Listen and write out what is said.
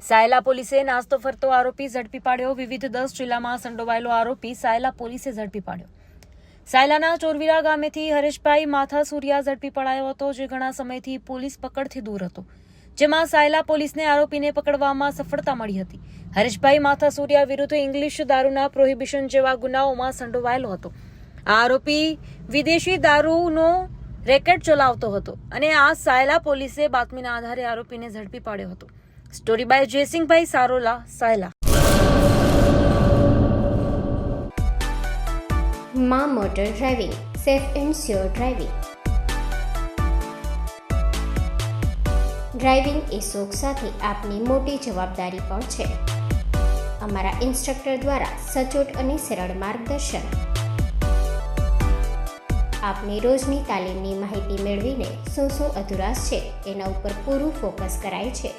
સાયલા પોલીસે નાસ્તો ફરતો આરોપી ઝડપી પાડ્યો. વિવિધ 10 જિલ્લામાં સંડોવાયેલો આરોપી સાયલા પોલીસે ઝડપી પાડ્યો. સાયલાના ચોરવીરા ગામેથી હરેશભાઈ માથાસુરિયા ઝડપી પડાયો હતો, જે ઘણા સમયથી પોલીસ પકડથી દૂર હતો, જેમાં સાયલા પોલીસને આરોપીને પકડવામાં સફળતા મળી હતી. હરેશભાઈ માથાસુરિયા વિરુદ્ધ ઇંગ્લિશ દારૂના પ્રોહિબિશન જેવા ગુનાઓમાં સંડોવાયેલો હતો. આ આરોપી વિદેશી દારૂનો રેકેટ ચલાવતો હતો અને આ સાયલા પોલીસે બાતમીના આધારે આરોપીને ઝડપી પાડ્યો હતો. Story by Jaysinhbhai Sarola, Sayla. માં motor driving, safe and sure driving. Driving એ શોખ સાથે આપની મોટી જવાબદારી પણ છે. અમારા ઇન્સ્ટ્રક્ટર દ્વારા સચોટ અને સરળ માર્ગદર્શન. આપની રોજની તાલીમની માહિતી મેળવીને શું અધુરાશ છે તેના ઉપર પૂરું ફોકસ કરાય છે.